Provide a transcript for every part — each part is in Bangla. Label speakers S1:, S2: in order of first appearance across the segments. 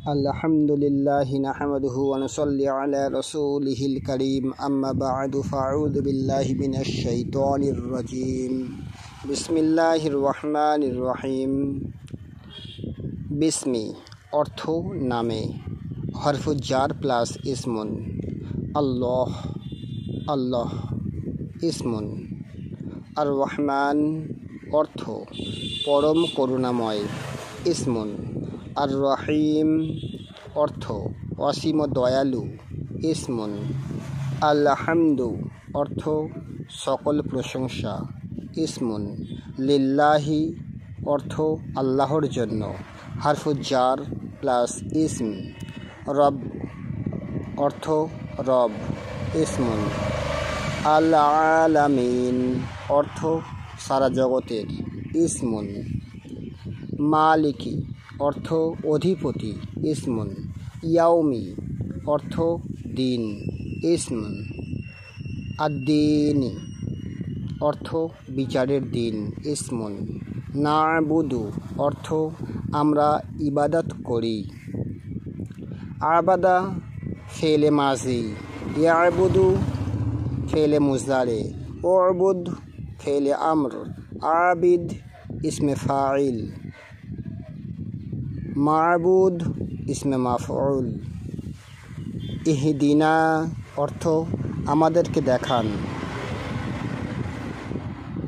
S1: अल्हम्दुलिल्लाहि नहमदुहु व नुसल्ली अला रसूलिहिल करीम अम्मा बअदु फ़अऊज़ु बिल्लाहि मिनश शैतानिर रजीम बिस्मिल्लाहिर रहमानिर रहीम। बिस्मी अर्थ नामे, हरफुज जार प्लस इस्मुन, अल्लाह अल्लाह इस्मुन। আর রহমান অর্থ পরম করুণাময়, ইসমুন। আর রহিম অর্থ অসীম দয়ালু, ইসমুন। আলহামদু অর্থ সকল প্রশংসা, ইসমুন। লিল্লাহি অর্থ আল্লাহর জন্য, হারফুজ জার প্লাস ইসম। রব অর্থ রব, ইসমুন। আল আলামিন অর্থ সারা জগতের, ইসমুন। মালিকি অর্থ অধিপতি, ইসমুন। ইয়াউমি অর্থ দিন, ইসমুন। আদ্দিনি অর্থ বিচারের দিন, ইসমুন। নাবুদু অর্থ আমরা ইবাদত করি। আবাদা ফেলে মাজি, ইয়াবুদু फेले मुज़ारे, उअबुद फेले अम्र, आबिद इसमें फ़ाइल, माबूद इसमें माफ़ऊल। इहदिना अर्थ आमादेरके देखान।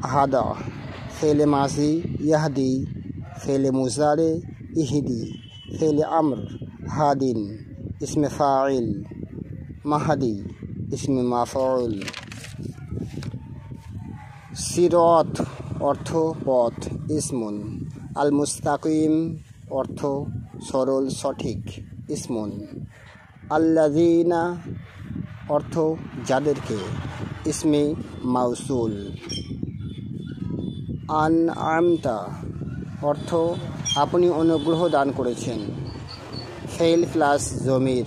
S1: हादा फेले माजी, यहदी फेले मुज़ारे, इहदी फेले अम्र, हादिन इसमें फ़ाइल, महदी इसमें माफ़ऊल। सिरात अर्थ पथ, इस्मुन। আল মুস্তাকিম অর্থ সরল সঠিক, ইসমুন। আল্লাযীনা অর্থ যাদেরকে, ইসমে মাউসুল। আনআমতা অর্থ আপনি অনুগ্রহ দান করেছেন, ফেল প্লাস জমির।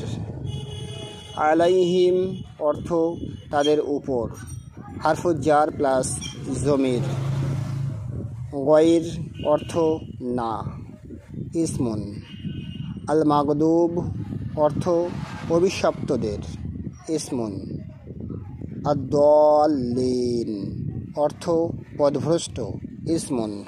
S1: আলাইহিম অর্থ তাদের উপর, হারফুজ জার প্লাস জমির। গয়র অর্থ না, ইসমুন। আল মাগদুব অর্থ অভিশপ্তদের, ইসমুন। আদ-দাল্লিন অর্থ পথভ্রষ্ট, ইসমুন।